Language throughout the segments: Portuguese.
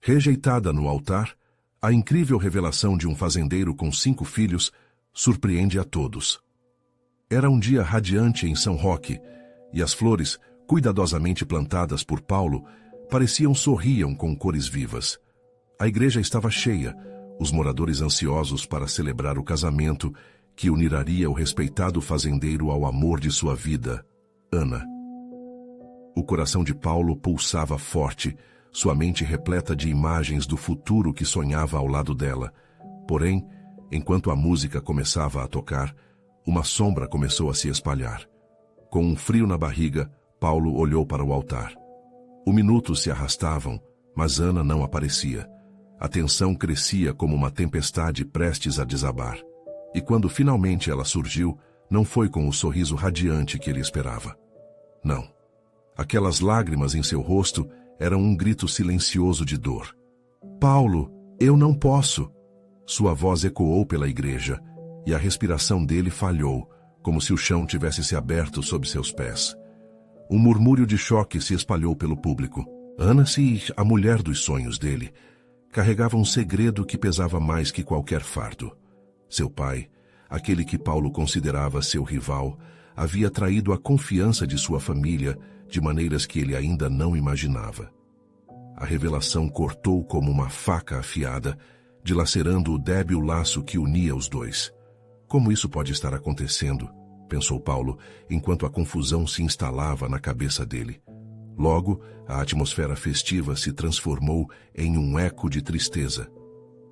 Rejeitada no altar, a incrível revelação de um fazendeiro com 5 filhos surpreende a todos. Era um dia radiante em São Roque, e as flores, cuidadosamente plantadas por Paulo, sorriam com cores vivas. A igreja estava cheia, os moradores ansiosos para celebrar o casamento que uniraria o respeitado fazendeiro ao amor de sua vida, Ana. O coração de Paulo pulsava forte, sua mente repleta de imagens do futuro que sonhava ao lado dela. Porém, enquanto a música começava a tocar, uma sombra começou a se espalhar. Com um frio na barriga, Paulo olhou para o altar. Os minutos se arrastavam, mas Ana não aparecia. A tensão crescia como uma tempestade prestes a desabar. E quando finalmente ela surgiu, não foi com o sorriso radiante que ele esperava. Não. Aquelas lágrimas em seu rosto eram um grito silencioso de dor. Paulo, eu não posso! Sua voz ecoou pela igreja, e a respiração dele falhou, como se o chão tivesse se aberto sob seus pés. Um murmúrio de choque se espalhou pelo público. Ana, a mulher dos sonhos dele, carregava um segredo que pesava mais que qualquer fardo. Seu pai, aquele que Paulo considerava seu rival, havia traído a confiança de sua família de maneiras que ele ainda não imaginava. A revelação cortou como uma faca afiada, dilacerando o débil laço que unia os dois. Como isso pode estar acontecendo? Pensou Paulo, enquanto a confusão se instalava na cabeça dele. Logo, a atmosfera festiva se transformou em um eco de tristeza.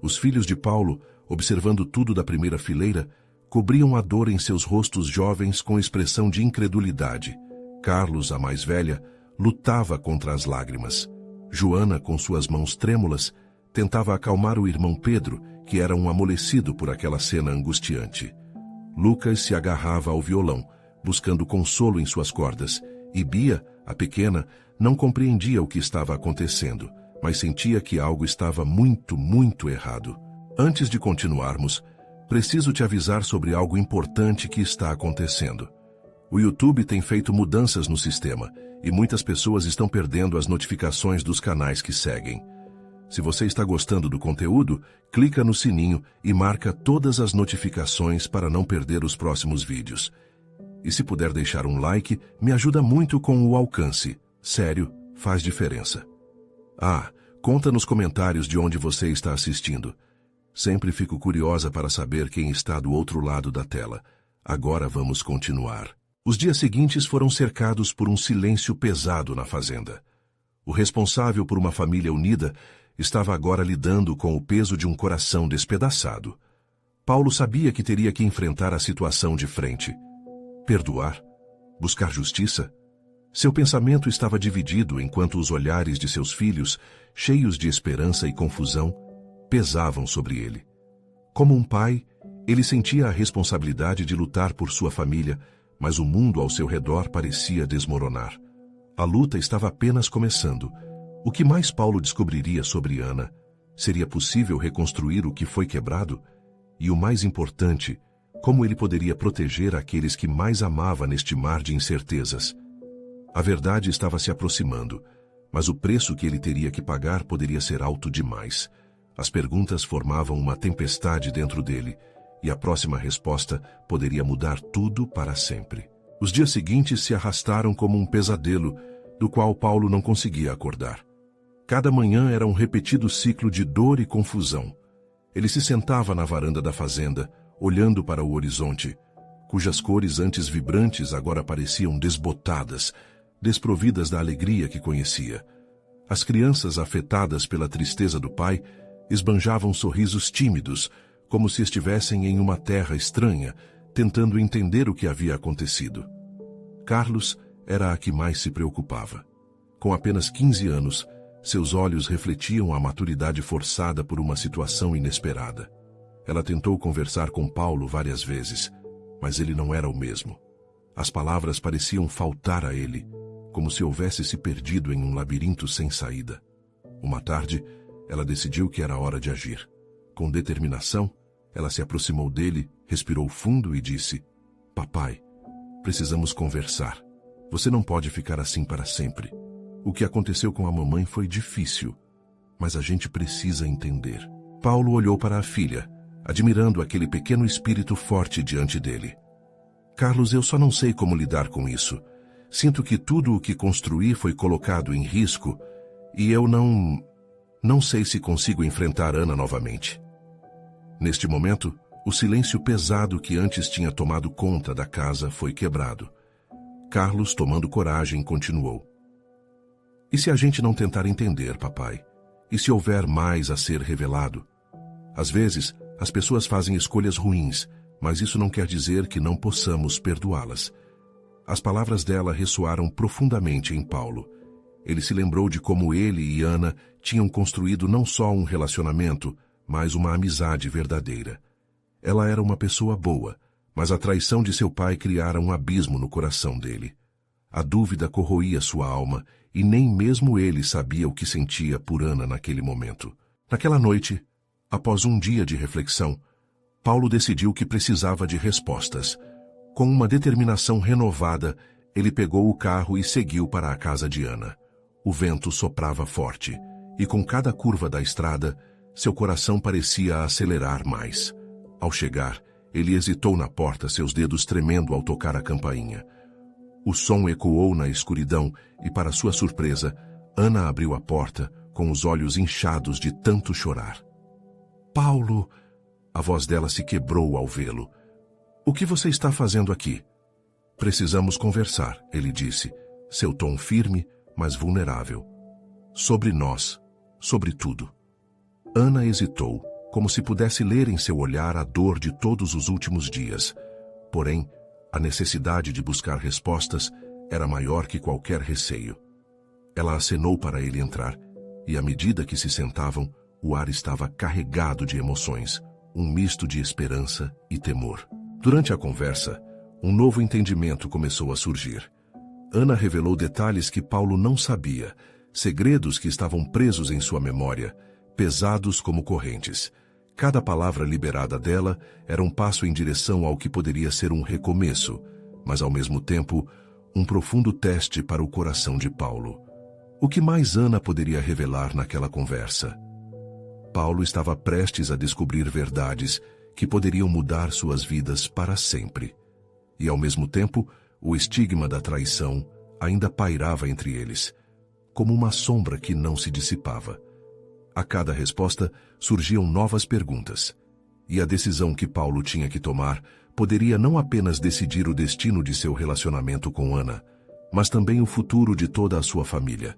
Os filhos de Paulo, observando tudo da primeira fileira, cobriam a dor em seus rostos jovens com expressão de incredulidade. Carlos, a mais velha, lutava contra as lágrimas. Joana, com suas mãos trêmulas, tentava acalmar o irmão Pedro, que era um amolecido por aquela cena angustiante. Lucas se agarrava ao violão, buscando consolo em suas cordas, e Bia, a pequena, não compreendia o que estava acontecendo, mas sentia que algo estava muito errado. Antes de continuarmos, preciso te avisar sobre algo importante que está acontecendo. O YouTube tem feito mudanças no sistema, e muitas pessoas estão perdendo as notificações dos canais que seguem. Se você está gostando do conteúdo, clica no sininho e marca todas as notificações para não perder os próximos vídeos. E se puder deixar um like, me ajuda muito com o alcance. Sério, faz diferença. Conta nos comentários de onde você está assistindo. Sempre fico curiosa para saber quem está do outro lado da tela. Agora vamos continuar. Os dias seguintes foram cercados por um silêncio pesado na fazenda. O responsável por uma família unida estava agora lidando com o peso de um coração despedaçado. Paulo sabia que teria que enfrentar a situação de frente. Perdoar? Buscar justiça? Seu pensamento estava dividido enquanto os olhares de seus filhos, cheios de esperança e confusão, pesavam sobre ele. Como um pai, ele sentia a responsabilidade de lutar por sua família, mas o mundo ao seu redor parecia desmoronar. A luta estava apenas começando. O que mais Paulo descobriria sobre Ana? Seria possível reconstruir o que foi quebrado? E o mais importante, como ele poderia proteger aqueles que mais amava neste mar de incertezas? A verdade estava se aproximando, mas o preço que ele teria que pagar poderia ser alto demais. As perguntas formavam uma tempestade dentro dele, e a próxima resposta poderia mudar tudo para sempre. Os dias seguintes se arrastaram como um pesadelo, do qual Paulo não conseguia acordar. Cada manhã era um repetido ciclo de dor e confusão. Ele se sentava na varanda da fazenda, olhando para o horizonte, cujas cores antes vibrantes agora pareciam desbotadas, desprovidas da alegria que conhecia. As crianças, afetadas pela tristeza do pai, esbanjavam sorrisos tímidos, como se estivessem em uma terra estranha, tentando entender o que havia acontecido. Carlos era a que mais se preocupava. Com apenas 15 anos, seus olhos refletiam a maturidade forçada por uma situação inesperada. Ela tentou conversar com Paulo várias vezes, mas ele não era o mesmo. As palavras pareciam faltar a ele, como se houvesse se perdido em um labirinto sem saída. Uma tarde, ela decidiu que era hora de agir. Com determinação, ela se aproximou dele, respirou fundo e disse: "Papai, precisamos conversar. Você não pode ficar assim para sempre. O que aconteceu com a mamãe foi difícil, mas a gente precisa entender. Paulo olhou para a filha, admirando aquele pequeno espírito forte diante dele. Carlos, eu só não sei como lidar com isso. Sinto que tudo o que construí foi colocado em risco e eu não sei se consigo enfrentar Ana novamente. Neste momento, o silêncio pesado que antes tinha tomado conta da casa foi quebrado. Carlos, tomando coragem, continuou. E se a gente não tentar entender, papai? E se houver mais a ser revelado? Às vezes, as pessoas fazem escolhas ruins, mas isso não quer dizer que não possamos perdoá-las. As palavras dela ressoaram profundamente em Paulo. Ele se lembrou de como ele e Ana tinham construído não só um relacionamento, mas uma amizade verdadeira. Ela era uma pessoa boa, mas a traição de seu pai criara um abismo no coração dele. A dúvida corroía sua alma e nem mesmo ele sabia o que sentia por Ana naquele momento. Naquela noite, após um dia de reflexão, Paulo decidiu que precisava de respostas. Com uma determinação renovada, ele pegou o carro e seguiu para a casa de Ana. O vento soprava forte, e com cada curva da estrada, seu coração parecia acelerar mais. Ao chegar, ele hesitou na porta, seus dedos tremendo ao tocar a campainha. O som ecoou na escuridão e, para sua surpresa, Ana abriu a porta, com os olhos inchados de tanto chorar. Paulo! A voz dela se quebrou ao vê-lo. O que você está fazendo aqui? Precisamos conversar, ele disse, seu tom firme, mas vulnerável. Sobre nós, sobre tudo. Ana hesitou, como se pudesse ler em seu olhar a dor de todos os últimos dias. Porém, a necessidade de buscar respostas era maior que qualquer receio. Ela acenou para ele entrar, e à medida que se sentavam, o ar estava carregado de emoções, um misto de esperança e temor. Durante a conversa, um novo entendimento começou a surgir. Ana revelou detalhes que Paulo não sabia, segredos que estavam presos em sua memória, pesados como correntes. Cada palavra liberada dela era um passo em direção ao que poderia ser um recomeço, mas ao mesmo tempo, um profundo teste para o coração de Paulo. O que mais Ana poderia revelar naquela conversa? Paulo estava prestes a descobrir verdades que poderiam mudar suas vidas para sempre. E ao mesmo tempo, o estigma da traição ainda pairava entre eles, como uma sombra que não se dissipava. A cada resposta surgiam novas perguntas, e a decisão que Paulo tinha que tomar poderia não apenas decidir o destino de seu relacionamento com Ana, mas também o futuro de toda a sua família.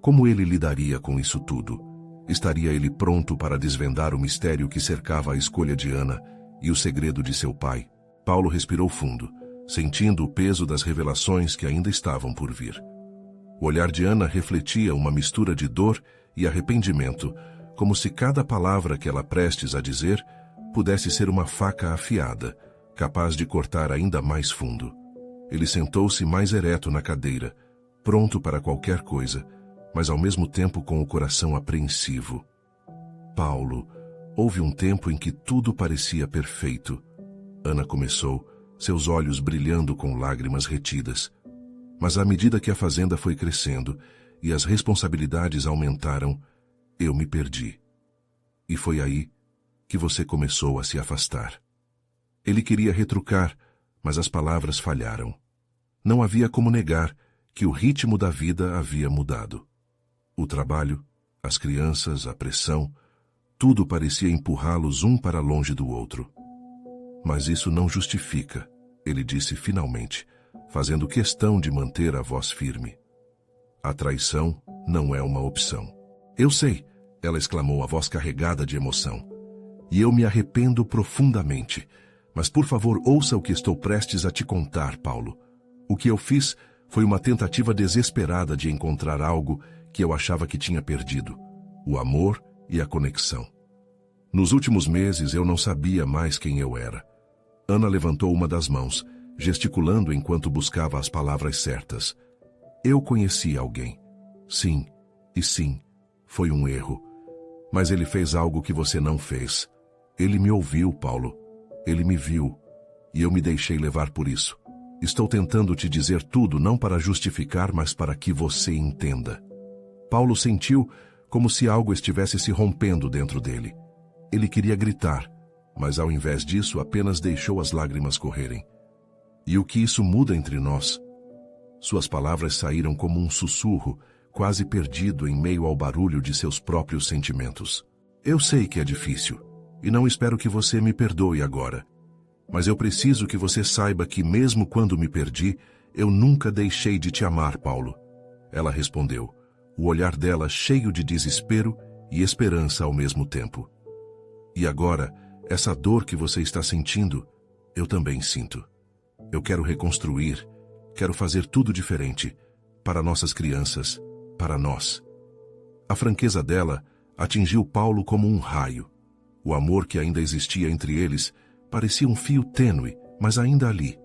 Como ele lidaria com isso tudo? Estaria ele pronto para desvendar o mistério que cercava a escolha de Ana e o segredo de seu pai? Paulo respirou fundo, sentindo o peso das revelações que ainda estavam por vir. O olhar de Ana refletia uma mistura de dor e arrependimento, como se cada palavra que ela prestes a dizer pudesse ser uma faca afiada, capaz de cortar ainda mais fundo. Ele sentou-se mais ereto na cadeira, pronto para qualquer coisa, mas ao mesmo tempo com o coração apreensivo. Paulo, houve um tempo em que tudo parecia perfeito. Ana começou, seus olhos brilhando com lágrimas retidas. Mas à medida que a fazenda foi crescendo e as responsabilidades aumentaram, eu me perdi. E foi aí que você começou a se afastar. Ele queria retrucar, mas as palavras falharam. Não havia como negar que o ritmo da vida havia mudado. O trabalho, as crianças, a pressão, tudo parecia empurrá-los um para longe do outro. Mas isso não justifica, ele disse finalmente, fazendo questão de manter a voz firme. A traição não é uma opção. Eu sei, ela exclamou, a voz carregada de emoção. E eu me arrependo profundamente. Mas por favor, ouça o que estou prestes a te contar, Paulo. O que eu fiz foi uma tentativa desesperada de encontrar algo que eu achava que tinha perdido: o amor e a conexão. Nos últimos meses eu não sabia mais quem eu era. Ana levantou uma das mãos, gesticulando enquanto buscava as palavras certas. Eu conheci alguém. Sim, e sim, foi um erro. Mas ele fez algo que você não fez. Ele me ouviu, Paulo. Ele me viu. E eu me deixei levar por isso. Estou tentando te dizer tudo não para justificar, mas para que você entenda. Paulo sentiu como se algo estivesse se rompendo dentro dele. Ele queria gritar, mas ao invés disso apenas deixou as lágrimas correrem. E o que isso muda entre nós? Suas palavras saíram como um sussurro, quase perdido em meio ao barulho de seus próprios sentimentos. Eu sei que é difícil, e não espero que você me perdoe agora. Mas eu preciso que você saiba que mesmo quando me perdi, eu nunca deixei de te amar, Paulo. Ela respondeu, o olhar dela cheio de desespero e esperança ao mesmo tempo. E agora, essa dor que você está sentindo, eu também sinto. Eu quero reconstruir, quero fazer tudo diferente, para nossas crianças, para nós. A franqueza dela atingiu Paulo como um raio. O amor que ainda existia entre eles parecia um fio tênue, mas ainda ali.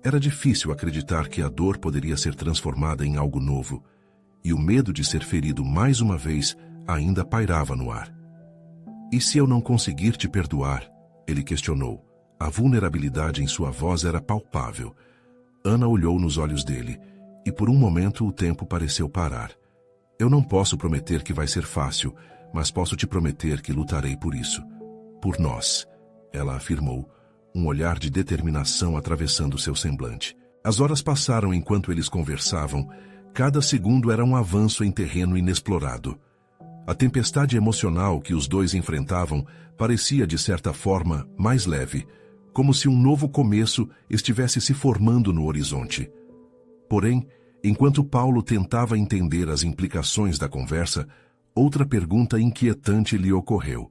Era difícil acreditar que a dor poderia ser transformada em algo novo, e o medo de ser ferido mais uma vez ainda pairava no ar. E se eu não conseguir te perdoar? Ele questionou. A vulnerabilidade em sua voz era palpável. Ana olhou nos olhos dele, e por um momento o tempo pareceu parar. Eu não posso prometer que vai ser fácil, mas posso te prometer que lutarei por isso. Por nós, ela afirmou, um olhar de determinação atravessando seu semblante. As horas passaram enquanto eles conversavam. Cada segundo era um avanço em terreno inexplorado. A tempestade emocional que os dois enfrentavam parecia, de certa forma, mais leve, como se um novo começo estivesse se formando no horizonte. Porém, enquanto Paulo tentava entender as implicações da conversa, outra pergunta inquietante lhe ocorreu.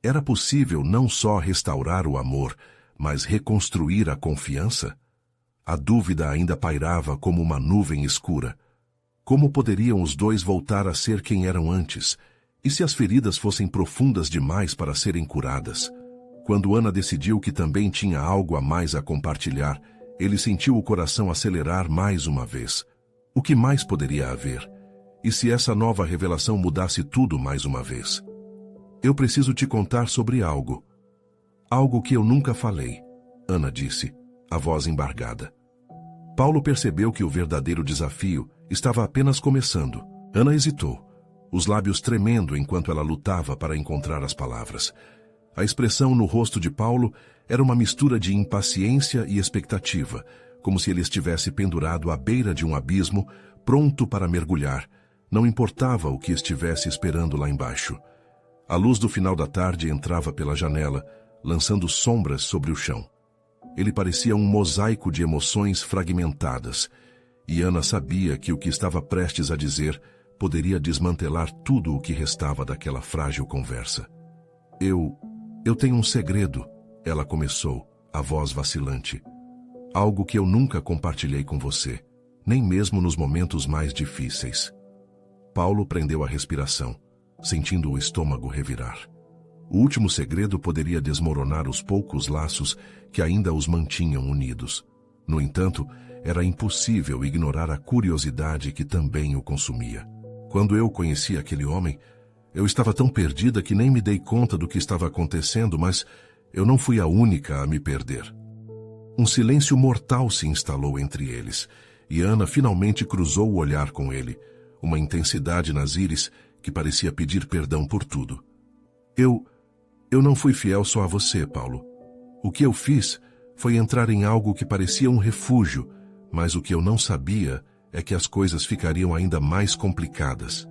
Era possível não só restaurar o amor, mas reconstruir a confiança? A dúvida ainda pairava como uma nuvem escura. Como poderiam os dois voltar a ser quem eram antes? E se as feridas fossem profundas demais para serem curadas? Quando Ana decidiu que também tinha algo a mais a compartilhar, ele sentiu o coração acelerar mais uma vez. O que mais poderia haver? E se essa nova revelação mudasse tudo mais uma vez? Eu preciso te contar sobre algo. Algo que eu nunca falei, Ana disse, a voz embargada. Paulo percebeu que o verdadeiro desafio estava apenas começando. Ana hesitou, os lábios tremendo enquanto ela lutava para encontrar as palavras. A expressão no rosto de Paulo era uma mistura de impaciência e expectativa, como se ele estivesse pendurado à beira de um abismo, pronto para mergulhar. Não importava o que estivesse esperando lá embaixo. A luz do final da tarde entrava pela janela, lançando sombras sobre o chão. Ele parecia um mosaico de emoções fragmentadas, e Ana sabia que o que estava prestes a dizer poderia desmantelar tudo o que restava daquela frágil conversa. Eu tenho um segredo, ela começou, a voz vacilante. Algo que eu nunca compartilhei com você, nem mesmo nos momentos mais difíceis. Paulo prendeu a respiração, sentindo o estômago revirar. O último segredo poderia desmoronar os poucos laços que ainda os mantinham unidos. No entanto, era impossível ignorar a curiosidade que também o consumia. Quando eu conheci aquele homem, eu estava tão perdida que nem me dei conta do que estava acontecendo, mas eu não fui a única a me perder. Um silêncio mortal se instalou entre eles, e Ana finalmente cruzou o olhar com ele, uma intensidade nas íris que parecia pedir perdão por tudo. Eu não fui fiel só a você, Paulo. O que eu fiz foi entrar em algo que parecia um refúgio, mas o que eu não sabia é que as coisas ficariam ainda mais complicadas.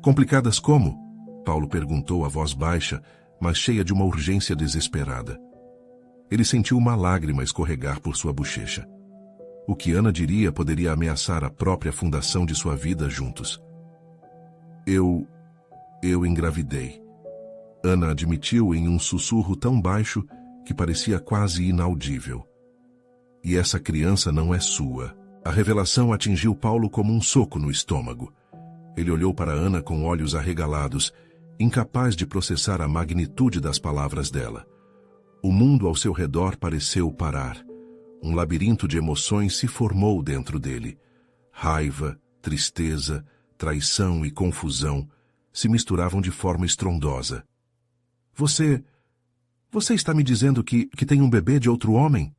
Complicadas como? Paulo perguntou a voz baixa, mas cheia de uma urgência desesperada. Ele sentiu uma lágrima escorregar por sua bochecha. O que Ana diria poderia ameaçar a própria fundação de sua vida juntos. Eu engravidei. Ana admitiu em um sussurro tão baixo que parecia quase inaudível. E essa criança não é sua. A revelação atingiu Paulo como um soco no estômago. Ele olhou para Ana com olhos arregalados, incapaz de processar a magnitude das palavras dela. O mundo ao seu redor pareceu parar. Um labirinto de emoções se formou dentro dele. Raiva, tristeza, traição e confusão se misturavam de forma estrondosa. Você está me dizendo que tem um bebê de outro homem?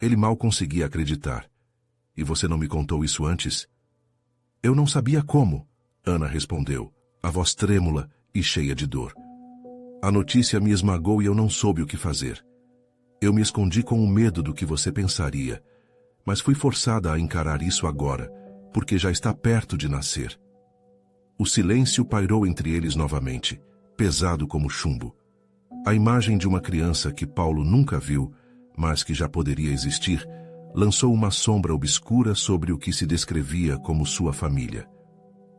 Ele mal conseguia acreditar. E você não me contou isso antes? Eu não sabia como, Ana respondeu, a voz trêmula e cheia de dor. A notícia me esmagou e eu não soube o que fazer. Eu me escondi com o medo do que você pensaria, mas fui forçada a encarar isso agora, porque já está perto de nascer. O silêncio pairou entre eles novamente, pesado como chumbo. A imagem de uma criança que Paulo nunca viu, mas que já poderia existir, lançou uma sombra obscura sobre o que se descrevia como sua família.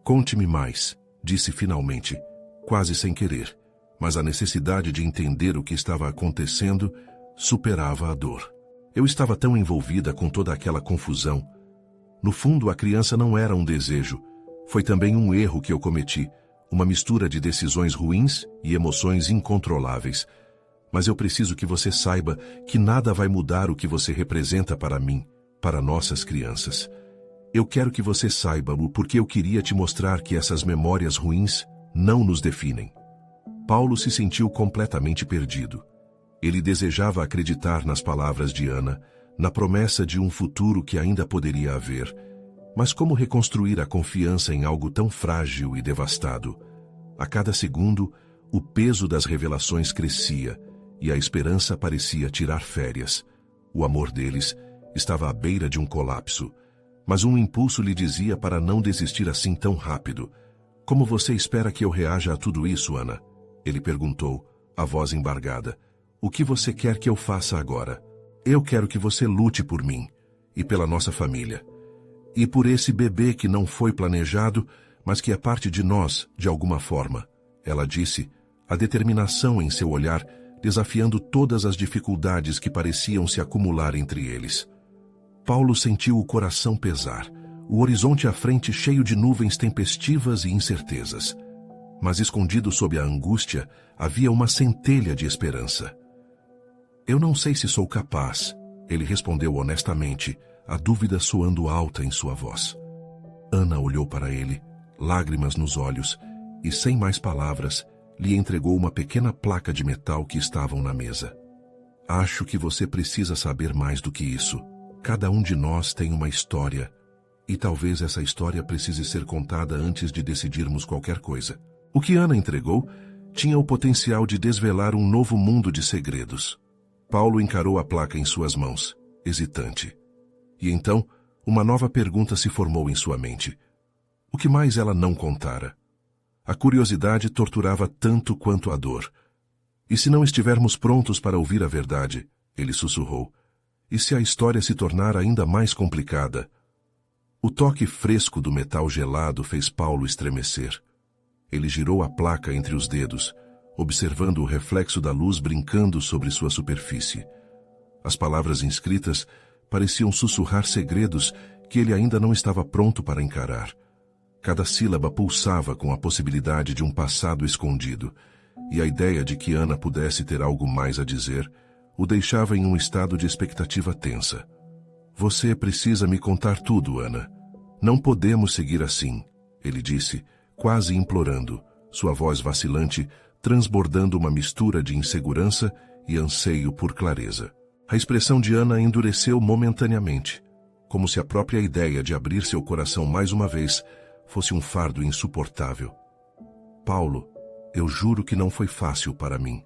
Conte-me mais, disse finalmente, quase sem querer, mas a necessidade de entender o que estava acontecendo superava a dor. Eu estava tão envolvida com toda aquela confusão. No fundo, a criança não era um desejo. Foi também um erro que eu cometi, uma mistura de decisões ruins e emoções incontroláveis. Mas eu preciso que você saiba que nada vai mudar o que você representa para mim, para nossas crianças. Eu quero que você saiba-o porque eu queria te mostrar que essas memórias ruins não nos definem. Paulo se sentiu completamente perdido. Ele desejava acreditar nas palavras de Ana, na promessa de um futuro que ainda poderia haver. Mas como reconstruir a confiança em algo tão frágil e devastado? A cada segundo, o peso das revelações crescia e a esperança parecia tirar férias. O amor deles estava à beira de um colapso, mas um impulso lhe dizia para não desistir assim tão rápido. Como você espera que eu reaja a tudo isso, Ana? Ele perguntou, a voz embargada. O que você quer que eu faça agora? Eu quero que você lute por mim e pela nossa família. E por esse bebê que não foi planejado, mas que é parte de nós, de alguma forma. Ela disse, a determinação em seu olhar, desafiando todas as dificuldades que pareciam se acumular entre eles. Paulo sentiu o coração pesar, o horizonte à frente cheio de nuvens tempestivas e incertezas. Mas escondido sob a angústia, havia uma centelha de esperança. Eu não sei se sou capaz, ele respondeu honestamente, a dúvida soando alta em sua voz. Ana olhou para ele, lágrimas nos olhos, e sem mais palavras, lhe entregou uma pequena placa de metal que estavam na mesa. Acho que você precisa saber mais do que isso. Cada um de nós tem uma história, e talvez essa história precise ser contada antes de decidirmos qualquer coisa. O que Ana entregou tinha o potencial de desvelar um novo mundo de segredos. Paulo encarou a placa em suas mãos, hesitante. E então, uma nova pergunta se formou em sua mente. O que mais ela não contara? A curiosidade torturava tanto quanto a dor. E se não estivermos prontos para ouvir a verdade, ele sussurrou, e se a história se tornar ainda mais complicada? O toque fresco do metal gelado fez Paulo estremecer. Ele girou a placa entre os dedos, observando o reflexo da luz brincando sobre sua superfície. As palavras inscritas pareciam sussurrar segredos que ele ainda não estava pronto para encarar. Cada sílaba pulsava com a possibilidade de um passado escondido, e a ideia de que Ana pudesse ter algo mais a dizer o deixava em um estado de expectativa tensa. Você precisa me contar tudo, Ana. Não podemos seguir assim, ele disse, quase implorando, sua voz vacilante, transbordando uma mistura de insegurança e anseio por clareza. A expressão de Ana endureceu momentaneamente, como se a própria ideia de abrir seu coração mais uma vez fosse um fardo insuportável. Paulo, eu juro que não foi fácil para mim.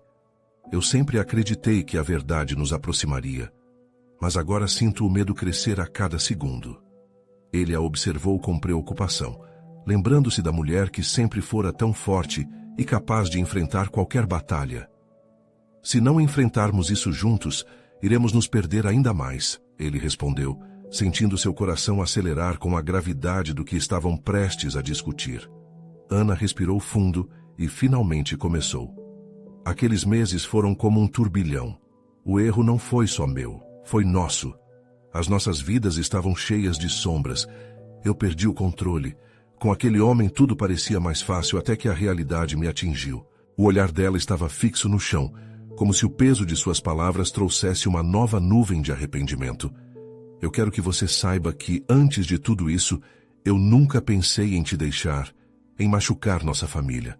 Eu sempre acreditei que a verdade nos aproximaria, mas agora sinto o medo crescer a cada segundo. Ele a observou com preocupação, lembrando-se da mulher que sempre fora tão forte e capaz de enfrentar qualquer batalha. Se não enfrentarmos isso juntos, iremos nos perder ainda mais, ele respondeu, sentindo seu coração acelerar com a gravidade do que estavam prestes a discutir. Ana respirou fundo e finalmente começou. Aqueles meses foram como um turbilhão. O erro não foi só meu, foi nosso. As nossas vidas estavam cheias de sombras. Eu perdi o controle. Com aquele homem tudo parecia mais fácil até que a realidade me atingiu. O olhar dela estava fixo no chão, como se o peso de suas palavras trouxesse uma nova nuvem de arrependimento. Eu quero que você saiba que, antes de tudo isso, eu nunca pensei em te deixar, em machucar nossa família.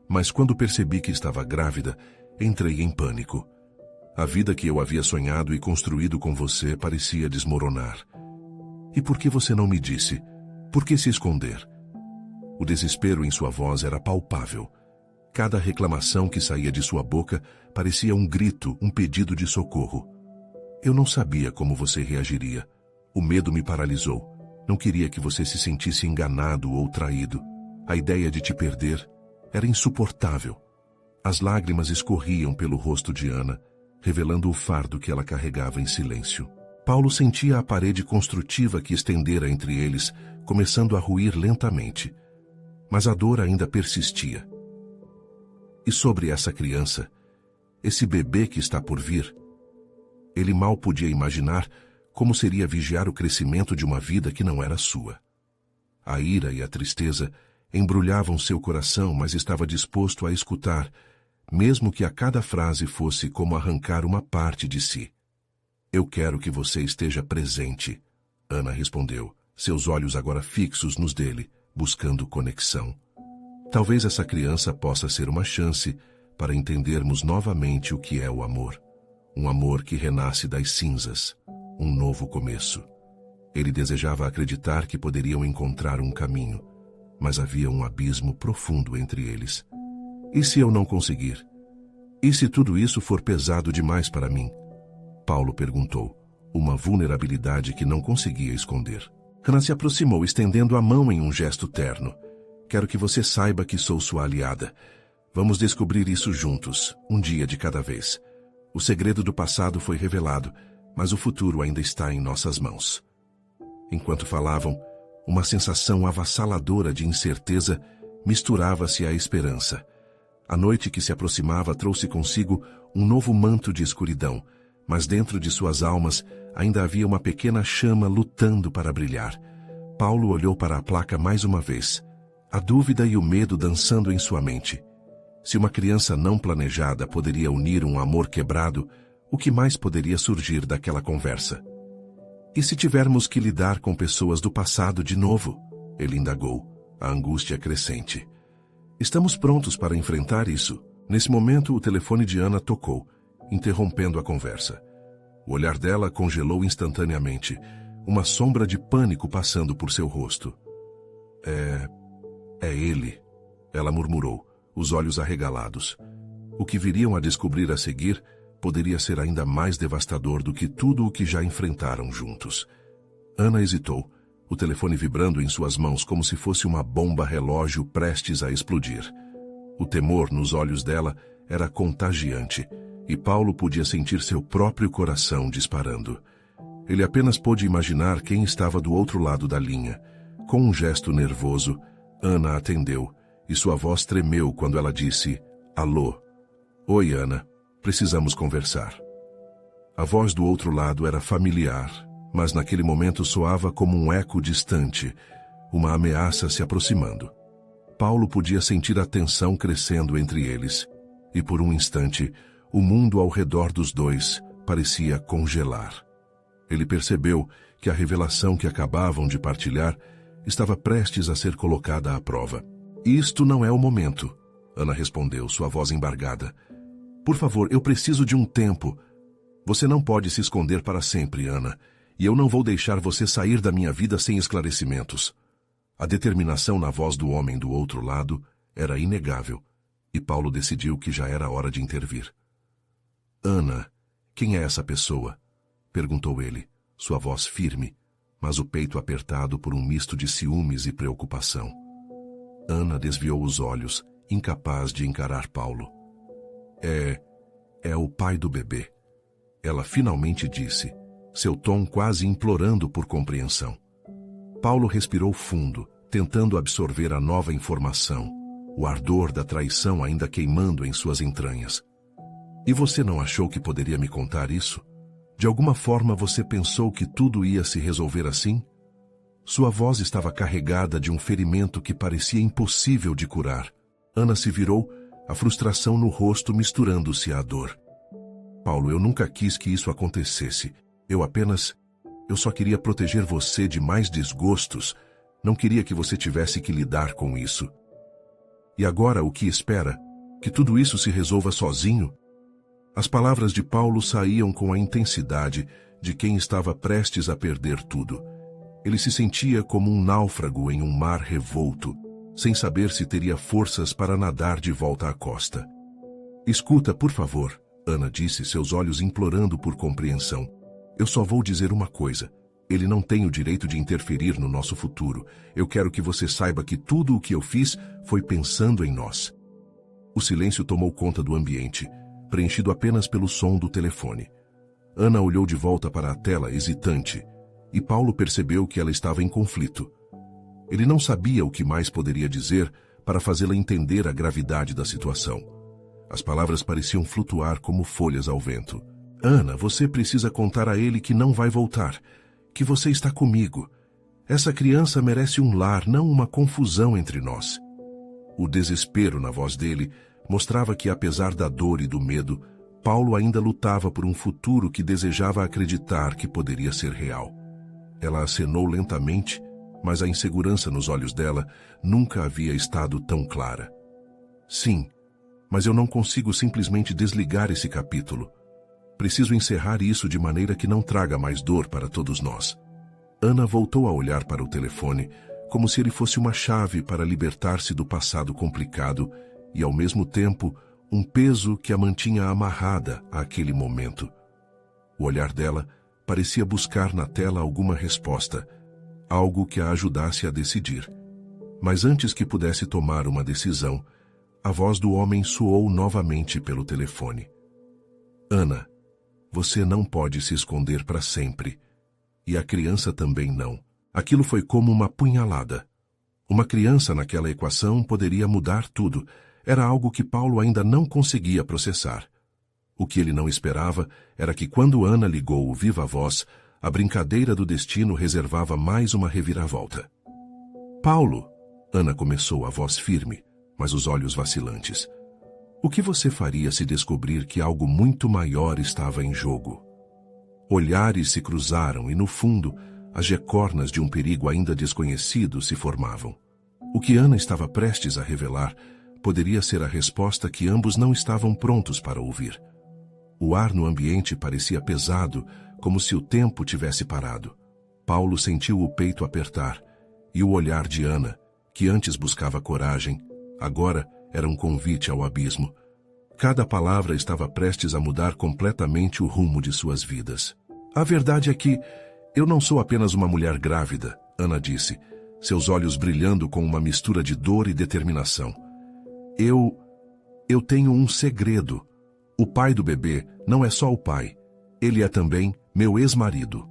Mas quando percebi que estava grávida, entrei em pânico. A vida que eu havia sonhado e construído com você parecia desmoronar. E por que você não me disse? Por que se esconder? O desespero em sua voz era palpável. Cada reclamação que saía de sua boca parecia um grito, um pedido de socorro. Eu não sabia como você reagiria. O medo me paralisou. Não queria que você se sentisse enganado ou traído. A ideia de te perder era insuportável. As lágrimas escorriam pelo rosto de Ana, revelando o fardo que ela carregava em silêncio. Paulo sentia a parede construtiva que estendera entre eles, começando a ruir lentamente. Mas a dor ainda persistia. E sobre essa criança, esse bebê que está por vir, ele mal podia imaginar como seria vigiar o crescimento de uma vida que não era sua. A ira e a tristeza embrulhavam seu coração, mas estava disposto a escutar, mesmo que a cada frase fosse como arrancar uma parte de si. Eu quero que você esteja presente, Ana respondeu, seus olhos agora fixos nos dele, buscando conexão. Talvez essa criança possa ser uma chance para entendermos novamente o que é o amor. Um amor que renasce das cinzas, um novo começo. Ele desejava acreditar que poderiam encontrar um caminho, mas havia um abismo profundo entre eles. E se eu não conseguir? E se tudo isso for pesado demais para mim? Paulo perguntou, uma vulnerabilidade que não conseguia esconder. Ana se aproximou, estendendo a mão em um gesto terno. Quero que você saiba que sou sua aliada. Vamos descobrir isso juntos, um dia de cada vez. O segredo do passado foi revelado, mas o futuro ainda está em nossas mãos. Enquanto falavam, uma sensação avassaladora de incerteza misturava-se à esperança. A noite que se aproximava trouxe consigo um novo manto de escuridão, mas dentro de suas almas ainda havia uma pequena chama lutando para brilhar. Paulo olhou para a placa mais uma vez, a dúvida e o medo dançando em sua mente. Se uma criança não planejada poderia unir um amor quebrado, o que mais poderia surgir daquela conversa? E se tivermos que lidar com pessoas do passado de novo? Ele indagou, a angústia crescente. Estamos prontos para enfrentar isso. Nesse momento, o telefone de Ana tocou, interrompendo a conversa. O olhar dela congelou instantaneamente, uma sombra de pânico passando por seu rosto. É ele, ela murmurou, os olhos arregalados. O que viriam a descobrir a seguir poderia ser ainda mais devastador do que tudo o que já enfrentaram juntos. Ana hesitou, o telefone vibrando em suas mãos como se fosse uma bomba-relógio prestes a explodir. O temor nos olhos dela era contagiante, e Paulo podia sentir seu próprio coração disparando. Ele apenas pôde imaginar quem estava do outro lado da linha. Com um gesto nervoso, Ana atendeu, e sua voz tremeu quando ela disse, alô. Oi, Ana, precisamos conversar. A voz do outro lado era familiar, mas naquele momento soava como um eco distante, uma ameaça se aproximando. Paulo podia sentir a tensão crescendo entre eles, e por um instante, o mundo ao redor dos dois parecia congelar. Ele percebeu que a revelação que acabavam de partilhar estava prestes a ser colocada à prova. Isto não é o momento, Ana respondeu, sua voz embargada. Por favor, eu preciso de um tempo. Você não pode se esconder para sempre, Ana, e eu não vou deixar você sair da minha vida sem esclarecimentos. A determinação na voz do homem do outro lado era inegável, e Paulo decidiu que já era hora de intervir. Ana, quem é essa pessoa? Perguntou ele, sua voz firme, mas o peito apertado por um misto de ciúmes e preocupação. Ana desviou os olhos, incapaz de encarar Paulo. É o pai do bebê. Ela finalmente disse, seu tom quase implorando por compreensão. Paulo respirou fundo, tentando absorver a nova informação, o ardor da traição ainda queimando em suas entranhas. E você não achou que poderia me contar isso? De alguma forma você pensou que tudo ia se resolver assim? Sua voz estava carregada de um ferimento que parecia impossível de curar. Ana se virou, a frustração no rosto misturando-se à dor. Paulo, eu nunca quis que isso acontecesse. Eu só queria proteger você de mais desgostos. Não queria que você tivesse que lidar com isso. E agora o que espera? Que tudo isso se resolva sozinho? As palavras de Paulo saíam com a intensidade de quem estava prestes a perder tudo. Ele se sentia como um náufrago em um mar revolto, sem saber se teria forças para nadar de volta à costa. Escuta, por favor, Ana disse, seus olhos implorando por compreensão. Eu só vou dizer uma coisa. Ele não tem o direito de interferir no nosso futuro. Eu quero que você saiba que tudo o que eu fiz foi pensando em nós. O silêncio tomou conta do ambiente, preenchido apenas pelo som do telefone. Ana olhou de volta para a tela, hesitante, e Paulo percebeu que ela estava em conflito. Ele não sabia o que mais poderia dizer para fazê-la entender a gravidade da situação. As palavras pareciam flutuar como folhas ao vento. Ana, você precisa contar a ele que não vai voltar, que você está comigo. Essa criança merece um lar, não uma confusão entre nós. O desespero na voz dele mostrava que, apesar da dor e do medo, Paulo ainda lutava por um futuro que desejava acreditar que poderia ser real. Ela acenou lentamente, mas a insegurança nos olhos dela nunca havia estado tão clara. Sim, mas eu não consigo simplesmente desligar esse capítulo. Preciso encerrar isso de maneira que não traga mais dor para todos nós. Ana voltou a olhar para o telefone, como se ele fosse uma chave para libertar-se do passado complicado e, ao mesmo tempo, um peso que a mantinha amarrada àquele momento. O olhar dela parecia buscar na tela alguma resposta, algo que a ajudasse a decidir. Mas antes que pudesse tomar uma decisão, a voz do homem soou novamente pelo telefone. Ana, você não pode se esconder para sempre. E a criança também não. Aquilo foi como uma punhalada. Uma criança naquela equação poderia mudar tudo. Era algo que Paulo ainda não conseguia processar. O que ele não esperava era que quando Ana ligou o viva voz, a brincadeira do destino reservava mais uma reviravolta. Paulo, Ana começou, a voz firme, mas os olhos vacilantes. O que você faria se descobrir que algo muito maior estava em jogo? Olhares se cruzaram e, no fundo, as jecornas de um perigo ainda desconhecido se formavam. O que Ana estava prestes a revelar poderia ser a resposta que ambos não estavam prontos para ouvir. O ar no ambiente parecia pesado, como se o tempo tivesse parado. Paulo sentiu o peito apertar, e o olhar de Ana, que antes buscava coragem, agora era um convite ao abismo. Cada palavra estava prestes a mudar completamente o rumo de suas vidas. A verdade é que eu não sou apenas uma mulher grávida, Ana disse, seus olhos brilhando com uma mistura de dor e determinação. Eu tenho um segredo. O pai do bebê não é só o pai. Ele é também meu ex-marido.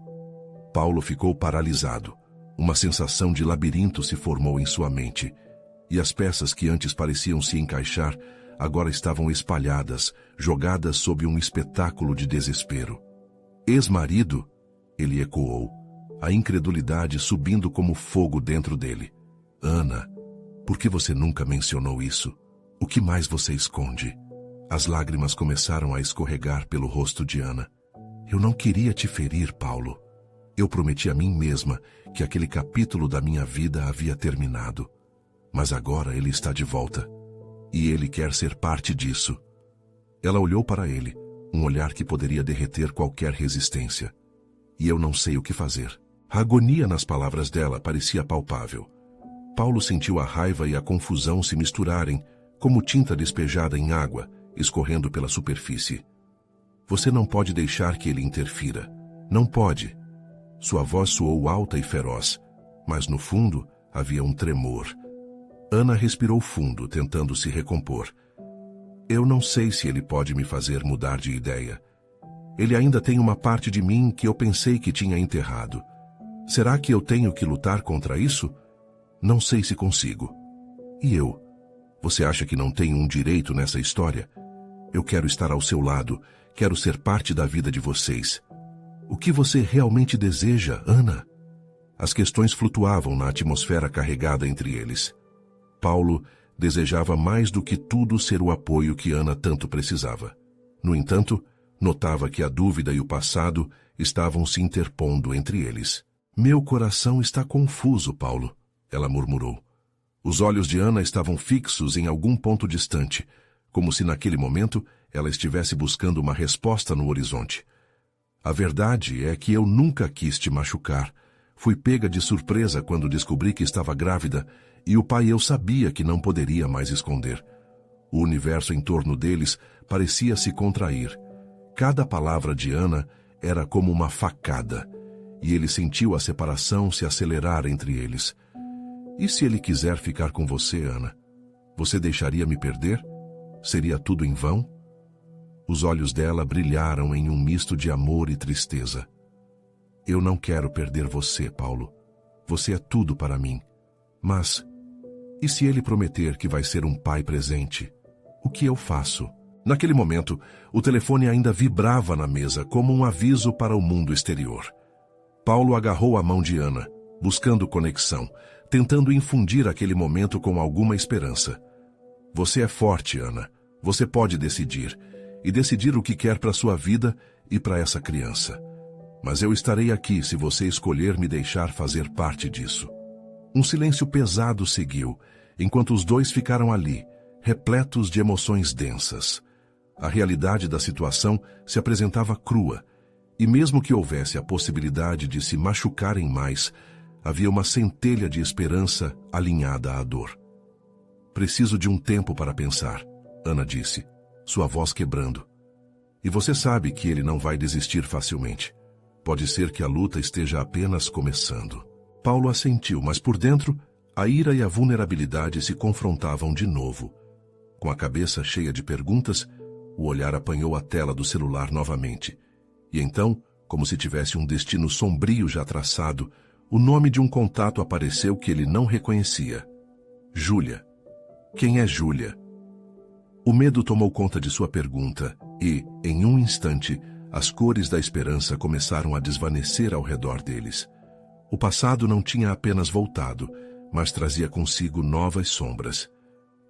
Paulo ficou paralisado. Uma sensação de labirinto se formou em sua mente. E as peças que antes pareciam se encaixar, agora estavam espalhadas, jogadas sob um espetáculo de desespero. Ex-marido? Ele ecoou, a incredulidade subindo como fogo dentro dele. Ana, por que você nunca mencionou isso? O que mais você esconde? As lágrimas começaram a escorregar pelo rosto de Ana. Eu não queria te ferir, Paulo. Eu prometi a mim mesma que aquele capítulo da minha vida havia terminado. Mas agora ele está de volta. E ele quer ser parte disso. Ela olhou para ele, um olhar que poderia derreter qualquer resistência. E eu não sei o que fazer. A agonia nas palavras dela parecia palpável. Paulo sentiu a raiva e a confusão se misturarem, como tinta despejada em água, escorrendo pela superfície. Você não pode deixar que ele interfira. Não pode. Sua voz soou alta e feroz, mas no fundo havia um tremor. Ana respirou fundo, tentando se recompor. Eu não sei se ele pode me fazer mudar de ideia. Ele ainda tem uma parte de mim que eu pensei que tinha enterrado. Será que eu tenho que lutar contra isso? Não sei se consigo. E eu? Você acha que não tenho um direito nessa história? Eu quero estar ao seu lado, quero ser parte da vida de vocês. O que você realmente deseja, Ana? As questões flutuavam na atmosfera carregada entre eles. Paulo desejava mais do que tudo ser o apoio que Ana tanto precisava. No entanto, notava que a dúvida e o passado estavam se interpondo entre eles. Meu coração está confuso, Paulo, ela murmurou. Os olhos de Ana estavam fixos em algum ponto distante, como se naquele momento ela estivesse buscando uma resposta no horizonte. A verdade é que eu nunca quis te machucar. Fui pega de surpresa quando descobri que estava grávida E o pai eu sabia que não poderia mais esconder. O universo em torno deles parecia se contrair. Cada palavra de Ana era como uma facada, e ele sentiu a separação se acelerar entre eles. E se ele quiser ficar com você, Ana? Você deixaria me perder? Seria tudo em vão? Os olhos dela brilharam em um misto de amor e tristeza. Eu não quero perder você, Paulo. Você é tudo para mim. Mas, e se ele prometer que vai ser um pai presente? O que eu faço? Naquele momento, o telefone ainda vibrava na mesa como um aviso para o mundo exterior. Paulo agarrou a mão de Ana, buscando conexão, tentando infundir aquele momento com alguma esperança. Você é forte, Ana. Você pode decidir, e decidir o que quer para sua vida e para essa criança. Mas eu estarei aqui se você escolher me deixar fazer parte disso. Um silêncio pesado seguiu, enquanto os dois ficaram ali, repletos de emoções densas. A realidade da situação se apresentava crua, e mesmo que houvesse a possibilidade de se machucarem mais, havia uma centelha de esperança alinhada à dor. Preciso de um tempo para pensar, Ana disse, sua voz quebrando. E você sabe que ele não vai desistir facilmente. Pode ser que a luta esteja apenas começando. Paulo assentiu, mas por dentro, a ira e a vulnerabilidade se confrontavam de novo. Com a cabeça cheia de perguntas, o olhar apanhou a tela do celular novamente. E então, como se tivesse um destino sombrio já traçado, o nome de um contato apareceu que ele não reconhecia. Júlia. Quem é Júlia? O medo tomou conta de sua pergunta e, em um instante, as cores da esperança começaram a desvanecer ao redor deles. O passado não tinha apenas voltado, mas trazia consigo novas sombras.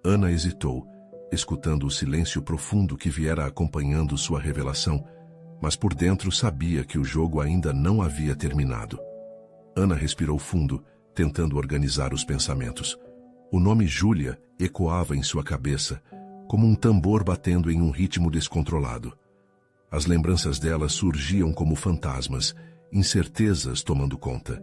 Ana hesitou, escutando o silêncio profundo que viera acompanhando sua revelação, mas por dentro sabia que o jogo ainda não havia terminado. Ana respirou fundo, tentando organizar os pensamentos. O nome Júlia ecoava em sua cabeça, como um tambor batendo em um ritmo descontrolado. As lembranças dela surgiam como fantasmas, incertezas tomando conta.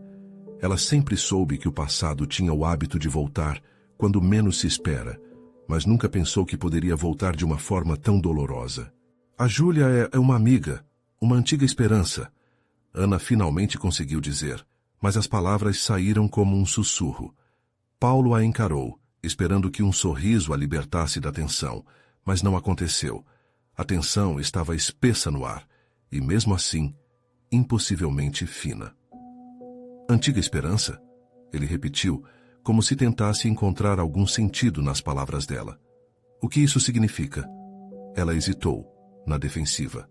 Ela sempre soube que o passado tinha o hábito de voltar quando menos se espera, mas nunca pensou que poderia voltar de uma forma tão dolorosa. A Júlia é uma amiga, uma antiga esperança. Ana finalmente conseguiu dizer, mas as palavras saíram como um sussurro. Paulo a encarou, esperando que um sorriso a libertasse da tensão, mas não aconteceu. A tensão estava espessa no ar, e mesmo assim, impossivelmente fina. Antiga esperança? Ele repetiu, como se tentasse encontrar algum sentido nas palavras dela. O que isso significa? Ela hesitou, na defensiva.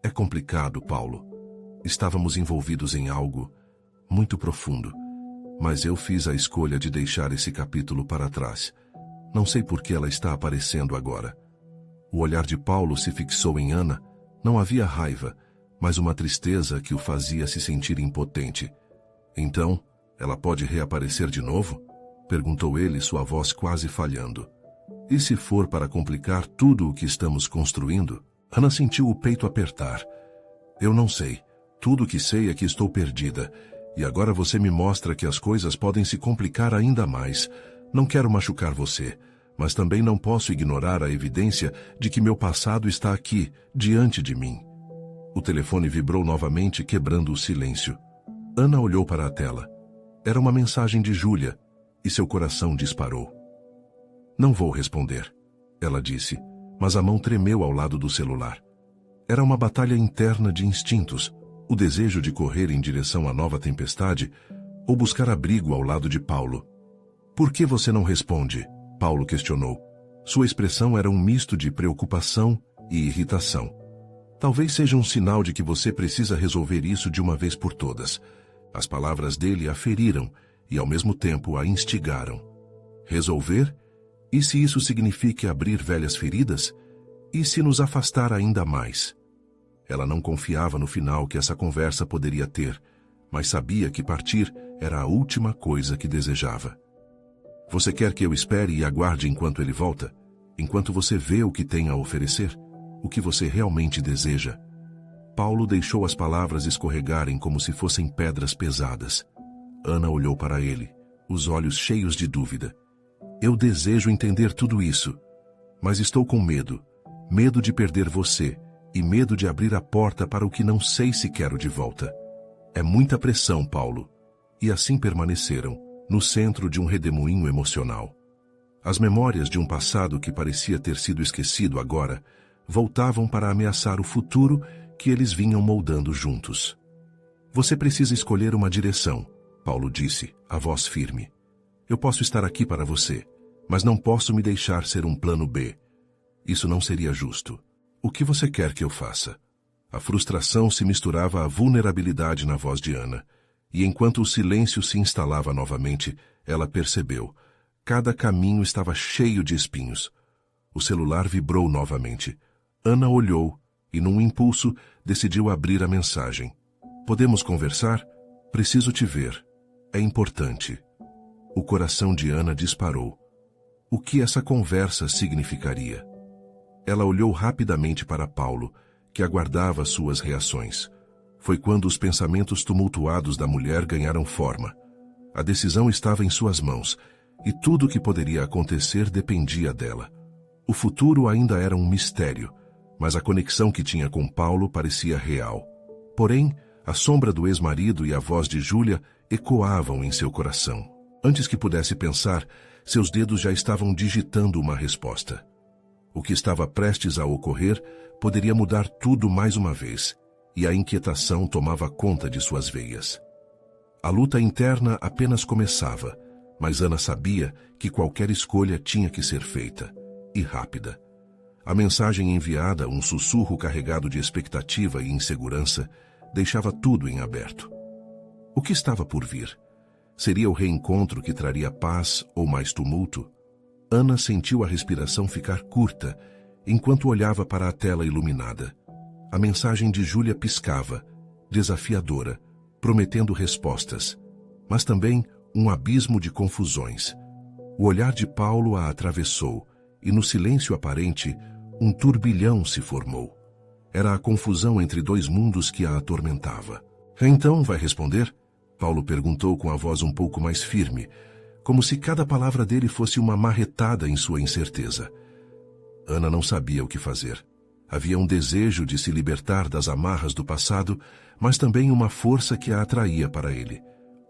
É complicado, Paulo. Estávamos envolvidos em algo muito profundo, mas eu fiz a escolha de deixar esse capítulo para trás. Não sei por que ela está aparecendo agora. O olhar de Paulo se fixou em Ana. Não havia raiva, mas uma tristeza que o fazia se sentir impotente. Então, ela pode reaparecer de novo? Perguntou ele, sua voz quase falhando. E se for para complicar tudo o que estamos construindo? Ana sentiu o peito apertar. Eu não sei. Tudo o que sei é que estou perdida. E agora você me mostra que as coisas podem se complicar ainda mais. Não quero machucar você, mas também não posso ignorar a evidência de que meu passado está aqui, diante de mim. O telefone vibrou novamente, quebrando o silêncio. Ana olhou para a tela. Era uma mensagem de Júlia, e seu coração disparou. Não vou responder, ela disse, mas a mão tremeu ao lado do celular. Era uma batalha interna de instintos, o desejo de correr em direção à nova tempestade ou buscar abrigo ao lado de Paulo. Por que você não responde? Paulo questionou. Sua expressão era um misto de preocupação e irritação. Talvez seja um sinal de que você precisa resolver isso de uma vez por todas. As palavras dele a feriram e ao mesmo tempo a instigaram. Resolver? E se isso signifique abrir velhas feridas? E se nos afastar ainda mais? Ela não confiava no final que essa conversa poderia ter, mas sabia que partir era a última coisa que desejava. Você quer que eu espere e aguarde enquanto ele volta? Enquanto você vê o que tem a oferecer? O que você realmente deseja? Paulo deixou as palavras escorregarem como se fossem pedras pesadas. Ana olhou para ele, os olhos cheios de dúvida. Eu desejo entender tudo isso, mas estou com medo. Medo de perder você e medo de abrir a porta para o que não sei se quero de volta. É muita pressão, Paulo. E assim permaneceram, no centro de um redemoinho emocional. As memórias de um passado que parecia ter sido esquecido agora voltavam para ameaçar o futuro que eles vinham moldando juntos. Você precisa escolher uma direção, Paulo disse, a voz firme. Eu posso estar aqui para você, mas não posso me deixar ser um plano B. Isso não seria justo. O que você quer que eu faça? A frustração se misturava à vulnerabilidade na voz de Ana, e enquanto o silêncio se instalava novamente, ela percebeu. Cada caminho estava cheio de espinhos. O celular vibrou novamente. Ana olhou e, num impulso, decidiu abrir a mensagem. Podemos conversar? Preciso te ver. É importante. O coração de Ana disparou. O que essa conversa significaria? Ela olhou rapidamente para Paulo, que aguardava suas reações. Foi quando os pensamentos tumultuados da mulher ganharam forma. A decisão estava em suas mãos, e tudo o que poderia acontecer dependia dela. O futuro ainda era um mistério, mas a conexão que tinha com Paulo parecia real. Porém, a sombra do ex-marido e a voz de Júlia ecoavam em seu coração. Antes que pudesse pensar, seus dedos já estavam digitando uma resposta. O que estava prestes a ocorrer poderia mudar tudo mais uma vez, e a inquietação tomava conta de suas veias. A luta interna apenas começava, mas Ana sabia que qualquer escolha tinha que ser feita, e rápida. A mensagem enviada, um sussurro carregado de expectativa e insegurança, deixava tudo em aberto. O que estava por vir? Seria o reencontro que traria paz ou mais tumulto? Ana sentiu a respiração ficar curta, enquanto olhava para a tela iluminada. A mensagem de Júlia piscava, desafiadora, prometendo respostas, mas também um abismo de confusões. O olhar de Paulo a atravessou, e no silêncio aparente, um turbilhão se formou. Era a confusão entre dois mundos que a atormentava. Então, vai responder? Paulo perguntou com a voz um pouco mais firme, como se cada palavra dele fosse uma marretada em sua incerteza. Ana não sabia o que fazer. Havia um desejo de se libertar das amarras do passado, mas também uma força que a atraía para ele.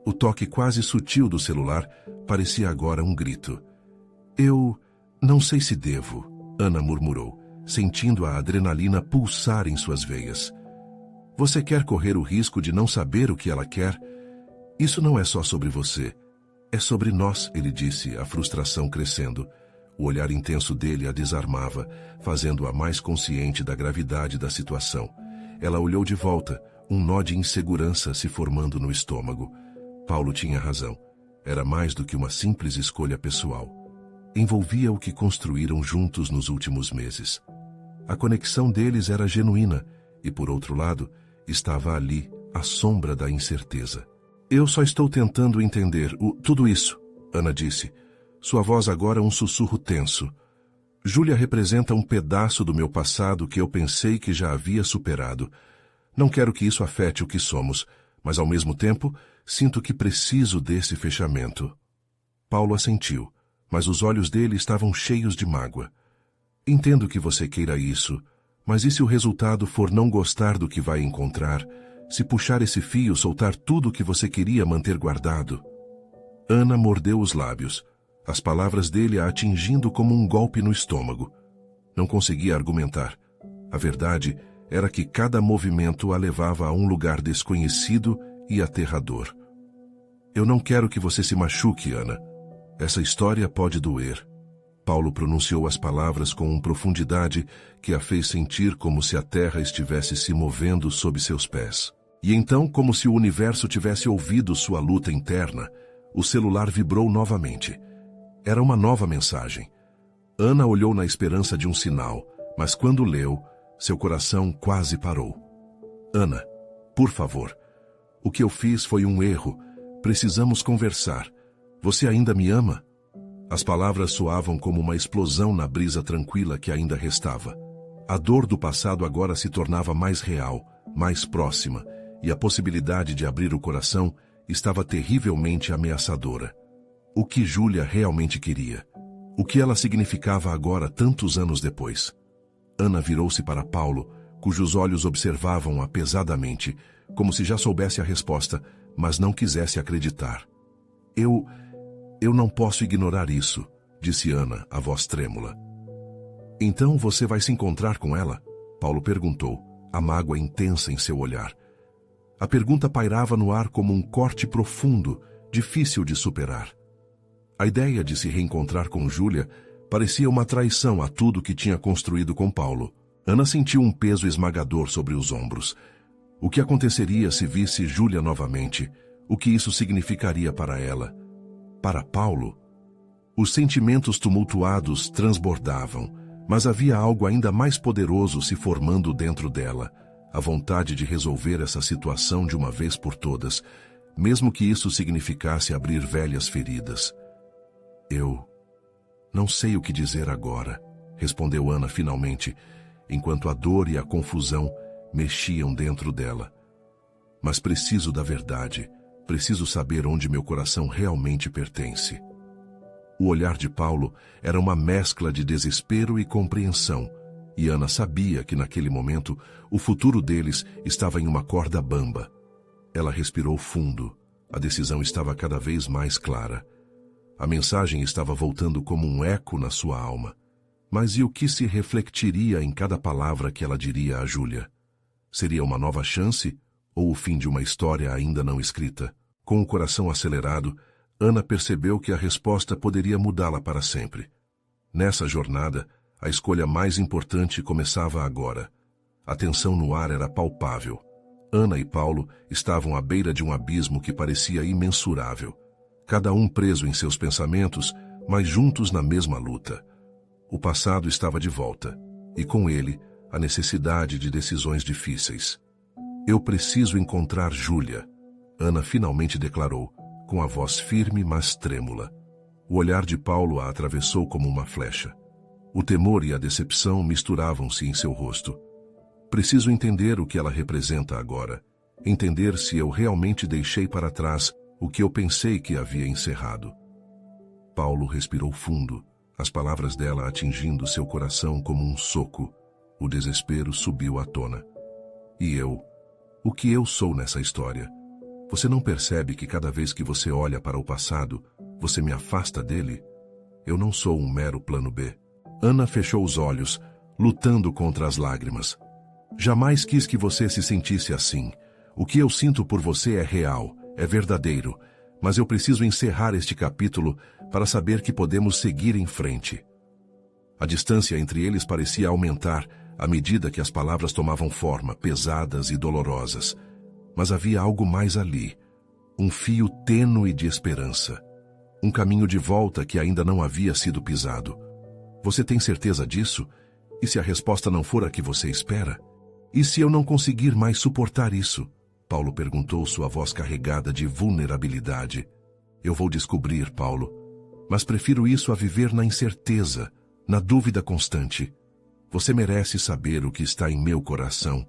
O toque quase sutil do celular parecia agora um grito. Eu não sei se devo, Ana murmurou, sentindo a adrenalina pulsar em suas veias. Você quer correr o risco de não saber o que ela quer? Isso não é só sobre você. É sobre nós, ele disse, a frustração crescendo. O olhar intenso dele a desarmava, fazendo-a mais consciente da gravidade da situação. Ela olhou de volta, um nó de insegurança se formando no estômago. Paulo tinha razão. Era mais do que uma simples escolha pessoal. Envolvia o que construíram juntos nos últimos meses. A conexão deles era genuína e, por outro lado, estava ali a sombra da incerteza. Eu só estou tentando entender tudo isso, Ana disse. Sua voz agora um sussurro tenso. Júlia representa um pedaço do meu passado que eu pensei que já havia superado. Não quero que isso afete o que somos, mas ao mesmo tempo sinto que preciso desse fechamento. Paulo assentiu, mas os olhos dele estavam cheios de mágoa. Entendo que você queira isso, mas e se o resultado for não gostar do que vai encontrar? Se puxar esse fio, soltar tudo o que você queria manter guardado? Ana mordeu os lábios, as palavras dele a atingindo como um golpe no estômago. Não conseguia argumentar. A verdade era que cada movimento a levava a um lugar desconhecido e aterrador. Eu não quero que você se machuque, Ana. Essa história pode doer. Paulo pronunciou as palavras com uma profundidade que a fez sentir como se a terra estivesse se movendo sob seus pés. E então, como se o universo tivesse ouvido sua luta interna, o celular vibrou novamente. Era uma nova mensagem. Ana olhou na esperança de um sinal, mas quando leu, seu coração quase parou. Ana, por favor. O que eu fiz foi um erro. Precisamos conversar. Você ainda me ama? As palavras soavam como uma explosão na brisa tranquila que ainda restava. A dor do passado agora se tornava mais real, mais próxima, e a possibilidade de abrir o coração estava terrivelmente ameaçadora. O que Júlia realmente queria? O que ela significava agora, tantos anos depois? Ana virou-se para Paulo, cujos olhos observavam-a pesadamente, como se já soubesse a resposta, mas não quisesse acreditar. Eu não posso ignorar isso, disse Ana, a voz trêmula. Então você vai se encontrar com ela? Paulo perguntou, a mágoa intensa em seu olhar. A pergunta pairava no ar como um corte profundo, difícil de superar. A ideia de se reencontrar com Júlia parecia uma traição a tudo que tinha construído com Paulo. Ana sentiu um peso esmagador sobre os ombros. O que aconteceria se visse Júlia novamente? O que isso significaria para ela? Para Paulo? Os sentimentos tumultuados transbordavam, mas havia algo ainda mais poderoso se formando dentro dela, a vontade de resolver essa situação de uma vez por todas, mesmo que isso significasse abrir velhas feridas. Eu não sei o que dizer agora, respondeu Ana finalmente, enquanto a dor e a confusão mexiam dentro dela. Mas preciso da verdade, preciso saber onde meu coração realmente pertence. O olhar de Paulo era uma mescla de desespero e compreensão, e Ana sabia que naquele momento o futuro deles estava em uma corda bamba. Ela respirou fundo, a decisão estava cada vez mais clara. A mensagem estava voltando como um eco na sua alma. Mas e o que se refletiria em cada palavra que ela diria a Júlia? Seria uma nova chance ou o fim de uma história ainda não escrita? Com o coração acelerado, Ana percebeu que a resposta poderia mudá-la para sempre. Nessa jornada, a escolha mais importante começava agora. A tensão no ar era palpável. Ana e Paulo estavam à beira de um abismo que parecia imensurável. Cada um preso em seus pensamentos, mas juntos na mesma luta. O passado estava de volta, e com ele, a necessidade de decisões difíceis. Eu preciso encontrar Júlia, Ana finalmente declarou, com a voz firme mas trêmula. O olhar de Paulo a atravessou como uma flecha. O temor e a decepção misturavam-se em seu rosto. Preciso entender o que ela representa agora, entender se eu realmente deixei para trás o que eu pensei que havia encerrado. Paulo respirou fundo, as palavras dela atingindo seu coração como um soco. O desespero subiu à tona. E eu? O que eu sou nessa história? Você não percebe que cada vez que você olha para o passado, você me afasta dele? Eu não sou um mero plano B. Ana fechou os olhos, lutando contra as lágrimas. Jamais quis que você se sentisse assim. O que eu sinto por você é real, é verdadeiro, mas eu preciso encerrar este capítulo para saber que podemos seguir em frente. A distância entre eles parecia aumentar à medida que as palavras tomavam forma, pesadas e dolorosas. Mas havia algo mais ali, um fio tênue de esperança, um caminho de volta que ainda não havia sido pisado. Você tem certeza disso? E se a resposta não for a que você espera? E se eu não conseguir mais suportar isso? Paulo perguntou, sua voz carregada de vulnerabilidade. Eu vou descobrir, Paulo, mas prefiro isso a viver na incerteza, na dúvida constante. Você merece saber o que está em meu coração.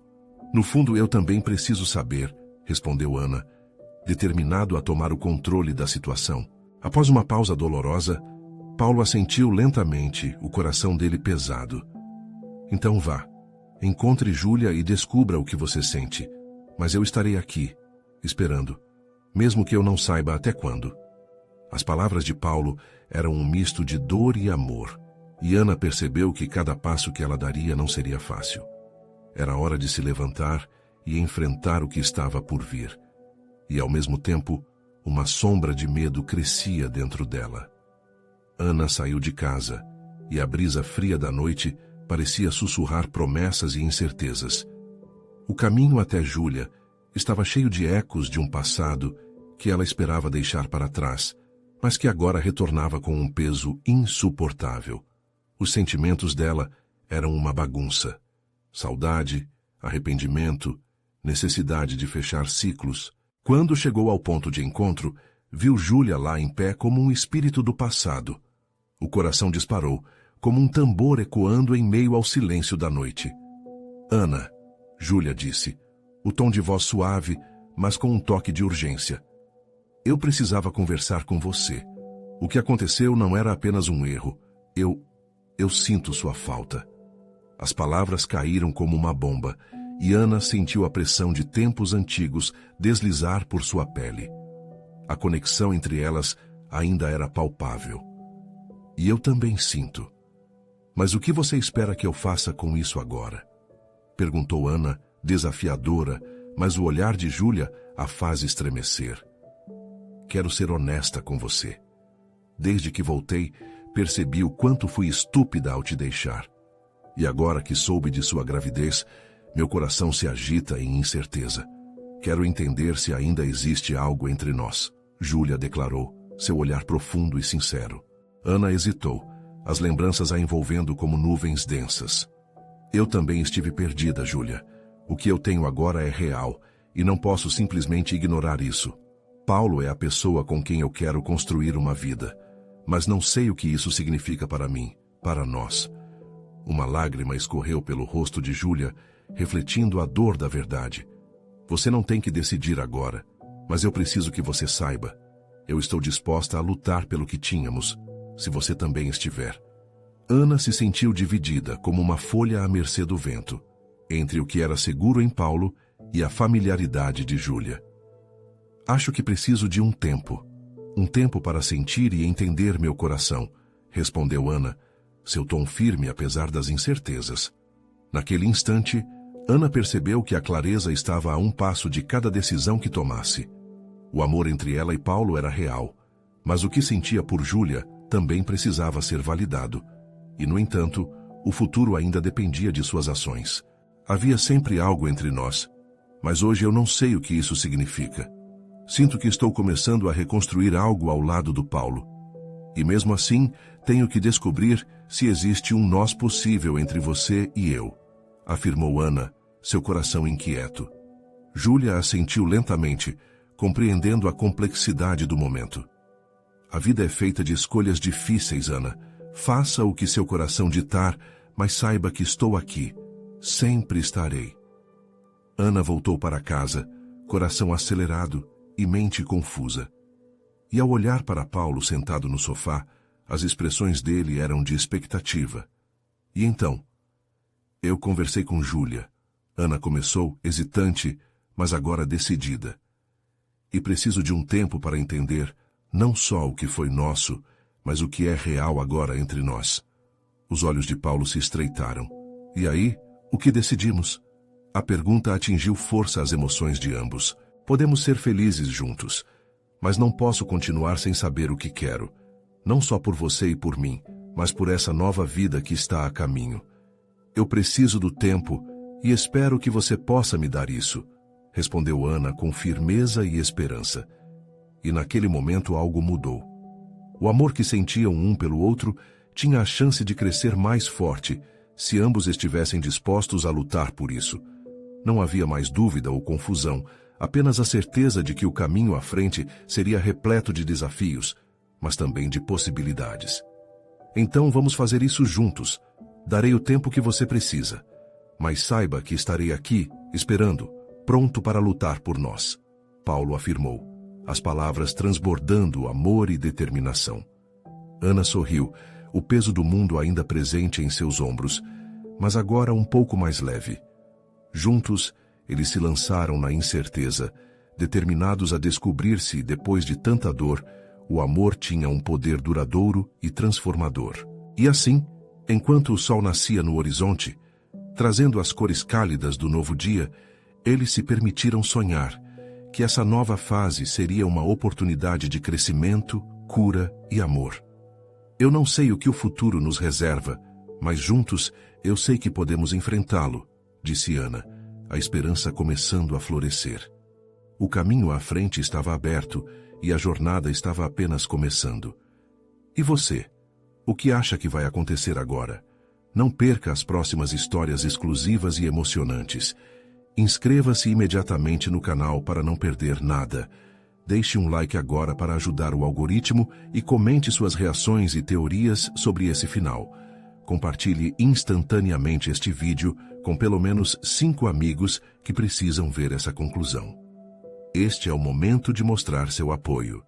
No fundo, eu também preciso saber, respondeu Ana, determinado a tomar o controle da situação. Após uma pausa dolorosa, Paulo assentiu lentamente, o coração dele pesado. Então vá, encontre Júlia e descubra o que você sente. Mas eu estarei aqui, esperando, mesmo que eu não saiba até quando. As palavras de Paulo eram um misto de dor e amor, e Ana percebeu que cada passo que ela daria não seria fácil. Era hora de se levantar e enfrentar o que estava por vir. E, ao mesmo tempo, uma sombra de medo crescia dentro dela. Ana saiu de casa, e a brisa fria da noite parecia sussurrar promessas e incertezas. O caminho até Júlia estava cheio de ecos de um passado que ela esperava deixar para trás, mas que agora retornava com um peso insuportável. Os sentimentos dela eram uma bagunça. Saudade, arrependimento, necessidade de fechar ciclos. Quando chegou ao ponto de encontro, viu Júlia lá em pé como um espírito do passado. O coração disparou, como um tambor ecoando em meio ao silêncio da noite. Ana, Júlia disse, o tom de voz suave, mas com um toque de urgência. Eu precisava conversar com você. O que aconteceu não era apenas um erro. Eu sinto sua falta. As palavras caíram como uma bomba, e Ana sentiu a pressão de tempos antigos deslizar por sua pele. A conexão entre elas ainda era palpável. E eu também sinto. Mas o que você espera que eu faça com isso agora? Perguntou Ana, desafiadora, mas o olhar de Júlia a faz estremecer. Quero ser honesta com você. Desde que voltei, percebi o quanto fui estúpida ao te deixar. E agora que soube de sua gravidez, meu coração se agita em incerteza. Quero entender se ainda existe algo entre nós, Júlia declarou, seu olhar profundo e sincero. Ana hesitou, as lembranças a envolvendo como nuvens densas. Eu também estive perdida, Júlia. O que eu tenho agora é real, e não posso simplesmente ignorar isso. Paulo é a pessoa com quem eu quero construir uma vida, mas não sei o que isso significa para mim, para nós. Uma lágrima escorreu pelo rosto de Júlia, refletindo a dor da verdade. Você não tem que decidir agora, mas eu preciso que você saiba. Eu estou disposta a lutar pelo que tínhamos, se você também estiver. Ana se sentiu dividida, como uma folha à mercê do vento, entre o que era seguro em Paulo e a familiaridade de Júlia. Acho que preciso de um tempo para sentir e entender meu coração, respondeu Ana, seu tom firme apesar das incertezas. Naquele instante, Ana percebeu que a clareza estava a um passo de cada decisão que tomasse. O amor entre ela e Paulo era real, mas o que sentia por Júlia também precisava ser validado. E, no entanto, o futuro ainda dependia de suas ações. Havia sempre algo entre nós, mas hoje eu não sei o que isso significa. Sinto que estou começando a reconstruir algo ao lado do Paulo. E mesmo assim, tenho que descobrir se existe um nós possível entre você e eu, afirmou Ana, seu coração inquieto. Júlia assentiu lentamente, compreendendo a complexidade do momento. A vida é feita de escolhas difíceis, Ana. Faça o que seu coração ditar, mas saiba que estou aqui. Sempre estarei. Ana voltou para casa, coração acelerado e mente confusa. E ao olhar para Paulo sentado no sofá, as expressões dele eram de expectativa. E então? Eu conversei com Júlia. Ana começou, hesitante, mas agora decidida. E preciso de um tempo para entender não só o que foi nosso, mas o que é real agora entre nós. Os olhos de Paulo se estreitaram. E aí, o que decidimos? A pergunta atingiu força às emoções de ambos. Podemos ser felizes juntos, mas não posso continuar sem saber o que quero. Não só por você e por mim, mas por essa nova vida que está a caminho. Eu preciso do tempo e espero que você possa me dar isso, respondeu Ana com firmeza e esperança. E naquele momento algo mudou. O amor que sentiam um pelo outro tinha a chance de crescer mais forte se ambos estivessem dispostos a lutar por isso. Não havia mais dúvida ou confusão, apenas a certeza de que o caminho à frente seria repleto de desafios, mas também de possibilidades. Então vamos fazer isso juntos. Darei o tempo que você precisa, mas saiba que estarei aqui, esperando, pronto para lutar por nós, Paulo afirmou, as palavras transbordando amor e determinação. Ana sorriu, o peso do mundo ainda presente em seus ombros, mas agora um pouco mais leve. Juntos, eles se lançaram na incerteza, determinados a descobrir se, depois de tanta dor, o amor tinha um poder duradouro e transformador. E assim, enquanto o sol nascia no horizonte, trazendo as cores cálidas do novo dia, eles se permitiram sonhar que essa nova fase seria uma oportunidade de crescimento, cura e amor. Eu não sei o que o futuro nos reserva, mas juntos eu sei que podemos enfrentá-lo, disse Ana, a esperança começando a florescer. O caminho à frente estava aberto e a jornada estava apenas começando. E você? O que acha que vai acontecer agora? Não perca as próximas histórias exclusivas e emocionantes. Inscreva-se imediatamente no canal para não perder nada. Deixe um like agora para ajudar o algoritmo e comente suas reações e teorias sobre esse final. Compartilhe instantaneamente este vídeo com pelo menos 5 amigos que precisam ver essa conclusão. Este é o momento de mostrar seu apoio.